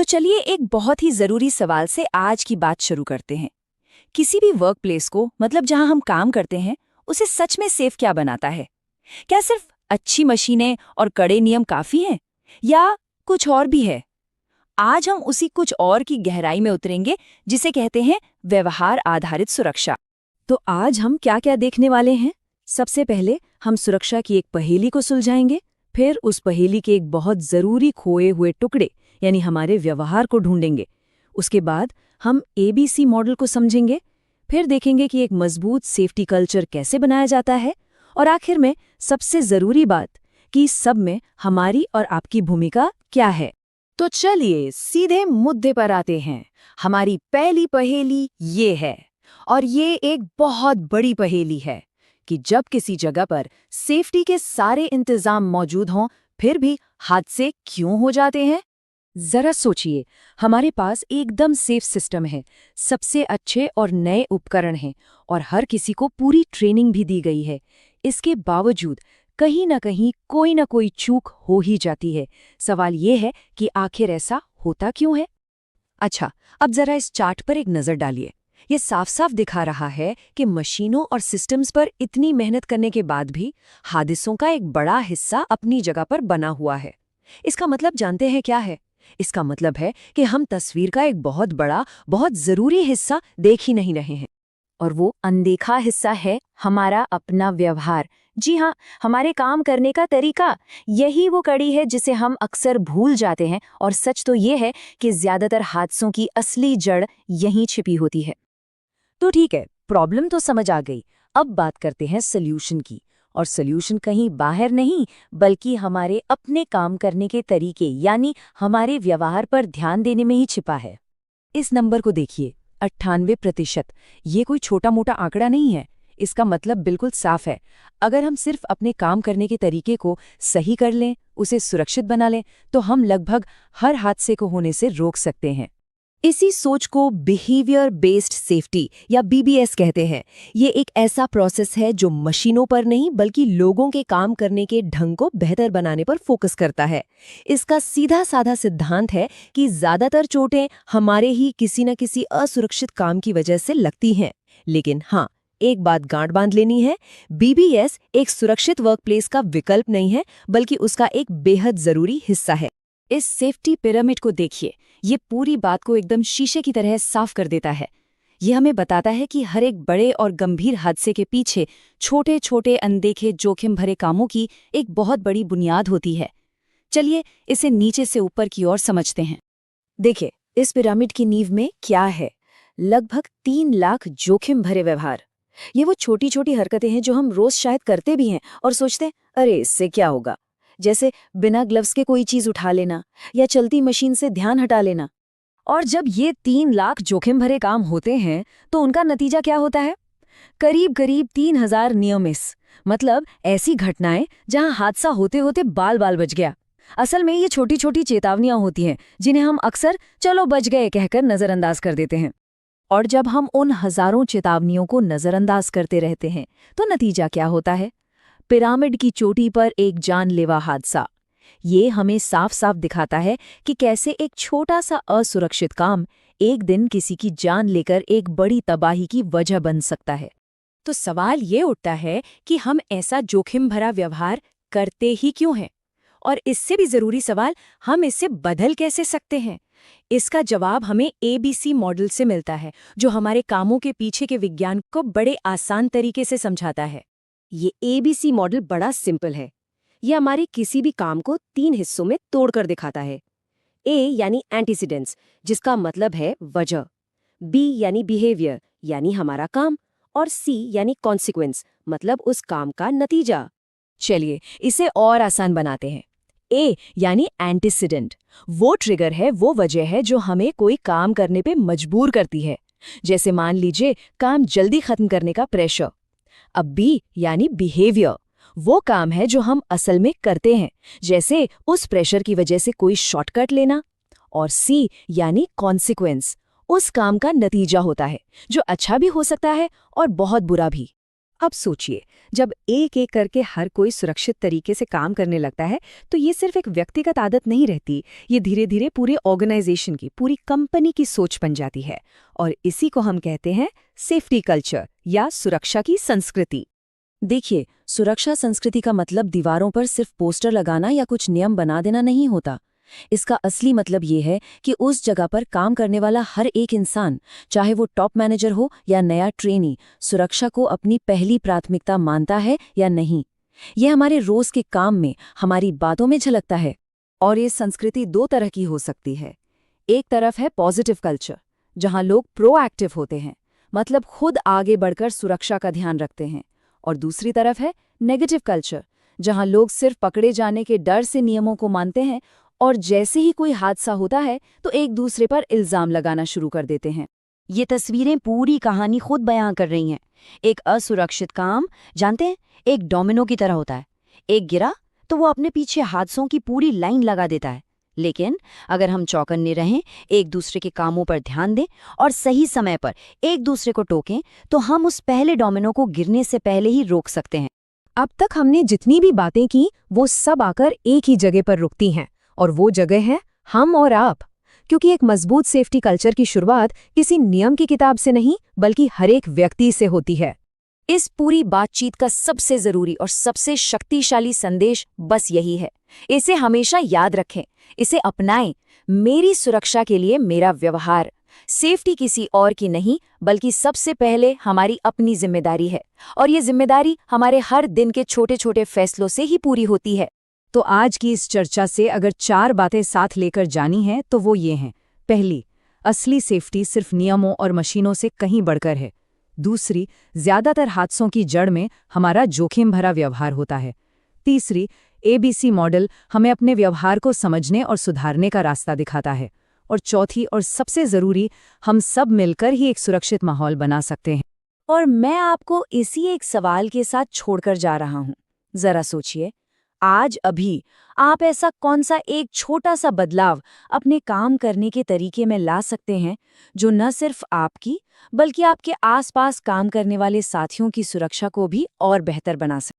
चलिए एक बहुत ही जरूरी सवाल से आज की बात शुरू करते हैं। किसी भी वर्क प्लेस को, मतलब जहां हम काम करते हैं, उसे सच में सेफ क्या बनाता है? क्या सिर्फ अच्छी मशीनें और कड़े नियम काफी हैं, या कुछ और भी है? आज हम उसी कुछ और की गहराई में उतरेंगे, जिसे कहते हैं व्यवहार आधारित सुरक्षा। तो आज हम क्या क्या देखने वाले हैं? सबसे पहले हम सुरक्षा की एक पहेली को सुलझाएंगे, फिर उस पहेली के एक बहुत जरूरी खोए हुए टुकड़े यानी हमारे व्यवहार को ढूंढेंगे। उसके बाद हम ABC मॉडल को समझेंगे, फिर देखेंगे कि एक मजबूत सेफ्टी कल्चर कैसे बनाया जाता है, और आखिर में सबसे जरूरी बात कि इस सब में हमारी और आपकी भूमिका क्या है। तो चलिए सीधे मुद्दे पर आते हैं। हमारी पहली पहेली ये है, और ये एक बहुत बड़ी पहेली है कि जब किसी जगह पर सेफ्टी के सारे इंतजाम मौजूद हों, फिर भी हादसे क्यों हो जाते हैं? जरा सोचिए, हमारे पास एकदम सेफ सिस्टम है, सबसे अच्छे और नए उपकरण हैं, और हर किसी को पूरी ट्रेनिंग भी दी गई है। इसके बावजूद कहीं न कोई चूक हो ही जाती है। सवाल ये है कि आखिर ऐसा होता क्यों है? अच्छा, अब जरा इस चार्ट पर एक नजर डालिए। ये साफ साफ दिखा रहा है कि मशीनों और सिस्टम्स पर इतनी मेहनत करने के बाद भी हादसों का एक बड़ा हिस्सा अपनी जगह पर बना हुआ है। इसका मतलब जानते हैं क्या है? इसका मतलब है कि हम तस्वीर का एक बहुत बड़ा, बहुत जरूरी हिस्सा देख ही नहीं रहे हैं। और वो अनदेखा हिस्सा है हमारा अपना व्यवहार। जी हाँ, हमारे काम करने का तरीका। यही वो कड़ी है जिसे हम अक्सर भूल जाते हैं, और सच तो ये है कि ज्यादातर हादसों की असली जड़ यहीं छिपी होती है। तो ठीक है, प्रॉब्लम तो समझ आ गई। अब बात करते हैं सॉल्यूशन की। और सॉल्यूशन कहीं बाहर नहीं, बल्कि हमारे अपने काम करने के तरीके यानी हमारे व्यवहार पर ध्यान देने में ही छिपा है। इस नंबर को देखिए, 98%। ये कोई छोटा मोटा आंकड़ा नहीं है। इसका मतलब बिल्कुल साफ है। अगर हम सिर्फ अपने काम करने के तरीके को सही कर लें, उसे सुरक्षित बना लें, तो हम लगभग हर हादसे को होने से रोक सकते हैं। इसी सोच को बिहेवियर बेस्ड सेफ्टी या BBS कहते हैं। ये एक ऐसा प्रोसेस है जो मशीनों पर नहीं, बल्कि लोगों के काम करने के ढंग को बेहतर बनाने पर फोकस करता है। इसका सीधा साधा सिद्धांत है कि ज्यादातर चोटें हमारे ही किसी न किसी असुरक्षित काम की वजह से लगती हैं। लेकिन हाँ, एक बात गांठ बांध लेनी है, BBS एक सुरक्षित वर्कप्लेस का विकल्प नहीं है, बल्कि उसका एक बेहद जरूरी हिस्सा है। इस सेफ्टी पिरामिड को देखिए, ये पूरी बात को एकदम शीशे की तरह साफ कर देता है। ये हमें बताता है कि हर एक बड़े और गंभीर हादसे के पीछे छोटे छोटे अनदेखे जोखिम भरे कामों की एक बहुत बड़ी बुनियाद होती है। चलिए इसे नीचे से ऊपर की ओर समझते हैं। देखिए, इस पिरामिड की नींव में क्या है? लगभग 3 लाख जोखिम भरे व्यवहार। ये वो छोटी छोटी हरकतें हैं जो हम रोज शायद करते भी हैं और सोचते हैं, अरे इससे क्या होगा। जैसे बिना ग्लव्स के कोई चीज उठा लेना, या चलती मशीन से ध्यान हटा लेना। और जब ये 3 लाख जोखिम भरे काम होते हैं, तो उनका नतीजा क्या होता है? करीब करीब 3000 नियर मिस, मतलब ऐसी घटनाएं जहां हादसा होते होते बाल बाल बच गया। असल में ये छोटी छोटी चेतावनियां होती हैं, जिन्हें हम अक्सर चलो बच गए कहकर नजरअंदाज कर देते हैं। और जब हम उन हजारों चेतावनियों को नजरअंदाज करते रहते हैं, तो नतीजा क्या होता है? पिरामिड की चोटी पर एक जानलेवा हादसा। ये हमें साफ साफ दिखाता है कि कैसे एक छोटा सा असुरक्षित काम एक दिन किसी की जान लेकर एक बड़ी तबाही की वजह बन सकता है। तो सवाल ये उठता है कि हम ऐसा जोखिम भरा व्यवहार करते ही क्यों हैं? और इससे भी जरूरी सवाल, हम इससे बदल कैसे सकते हैं? इसका जवाब हमें ABC मॉडल से मिलता है, जो हमारे कामों के पीछे के विज्ञान को बड़े आसान तरीके से समझाता है। ये ABC मॉडल बड़ा सिंपल है। ये हमारे किसी भी काम को 3 हिस्सों में तोड़कर दिखाता है। A यानी एंटीसीडेंट्स, जिसका मतलब है वजह। B यानी बिहेवियर, यानी हमारा काम। और C यानी कॉन्सिक्वेंस, मतलब उस काम का नतीजा। चलिए इसे और आसान बनाते हैं। A यानी एंटीसीडेंट, वो ट्रिगर है, वो वजह है जो हमें कोई काम करने पे मजबूर करती है। जैसे मान लीजिए काम जल्दी खत्म करने का प्रेशर। अब B यानी बिहेवियर, वो काम है जो हम असल में करते हैं, जैसे उस प्रेशर की वजह से कोई शॉर्टकट लेना। और C यानी कॉन्सिक्वेंस, उस काम का नतीजा होता है, जो अच्छा भी हो सकता है और बहुत बुरा भी। अब सोचिए, जब एक एक करके हर कोई सुरक्षित तरीके से काम करने लगता है तो ये सिर्फ एक व्यक्तिगत आदत नहीं रहती, ये धीरे धीरे पूरे ऑर्गेनाइजेशन की, पूरी कंपनी की सोच बन जाती है। और इसी को हम कहते हैं सेफ्टी कल्चर या सुरक्षा की संस्कृति। देखिए, सुरक्षा संस्कृति का मतलब दीवारों पर सिर्फ पोस्टर लगाना या कुछ नियम बना देना नहीं होता। इसका असली मतलब ये है कि उस जगह पर काम करने वाला हर एक इंसान, चाहे वो टॉप मैनेजर हो या नया ट्रेनी, सुरक्षा को अपनी पहली प्राथमिकता मानता है या नहीं। ये हमारे रोज के काम में, हमारी बातों में झलकता है। और ये संस्कृति दो तरह की हो सकती है। एक तरफ है पॉजिटिव कल्चर, जहां लोग प्रोएक्टिव होते हैं, मतलब खुद आगे बढ़कर सुरक्षा का ध्यान रखते हैं। और दूसरी तरफ है नेगेटिव कल्चर, जहां लोग सिर्फ पकड़े जाने के डर से नियमों को मानते हैं और जैसे ही कोई हादसा होता है तो एक दूसरे पर इल्जाम लगाना शुरू कर देते हैं। ये तस्वीरें पूरी कहानी खुद बयां कर रही हैं। एक असुरक्षित काम, जानते हैं, एक डोमिनो की तरह होता है। एक गिरा तो वो अपने पीछे हादसों की पूरी लाइन लगा देता है। लेकिन अगर हम चौकन्ने रहें, एक दूसरे के कामों पर ध्यान दें और सही समय पर एक दूसरे को टोकें, तो हम उस पहले डोमिनो को गिरने से पहले ही रोक सकते हैं। अब तक हमने जितनी भी बातें की वो सब आकर एक ही जगह पर रुकती हैं, और वो जगह है हम और आप। क्योंकि एक मजबूत सेफ्टी कल्चर की शुरुआत किसी नियम की किताब से नहीं, बल्कि हर एक व्यक्ति से होती है। इस पूरी बातचीत का सबसे जरूरी और सबसे शक्तिशाली संदेश बस यही है, इसे हमेशा याद रखें, इसे अपनाएं। मेरी सुरक्षा के लिए मेरा व्यवहार। सेफ्टी किसी और की नहीं, बल्कि सबसे पहले हमारी अपनी जिम्मेदारी है। और ये जिम्मेदारी हमारे हर दिन के छोटे छोटे फैसलों से ही पूरी होती है। तो आज की इस चर्चा से अगर 4 बातें साथ लेकर जानी हैं तो वो ये हैं। पहली, असली सेफ्टी सिर्फ नियमों और मशीनों से कहीं बढ़कर है। दूसरी, ज्यादातर हादसों की जड़ में हमारा जोखिम भरा व्यवहार होता है। तीसरी, ABC मॉडल हमें अपने व्यवहार को समझने और सुधारने का रास्ता दिखाता है। और चौथी और सबसे जरूरी, हम सब मिलकर ही एक सुरक्षित माहौल बना सकते हैं। और मैं आपको इसी एक सवाल के साथ छोड़कर जा रहा हूं। जरा सोचिए, आज अभी आप ऐसा कौन सा एक छोटा सा बदलाव अपने काम करने के तरीके में ला सकते हैं, जो न सिर्फ आपकी, बल्कि आपके आसपास काम करने वाले साथियों की सुरक्षा को भी और बेहतर बना सके।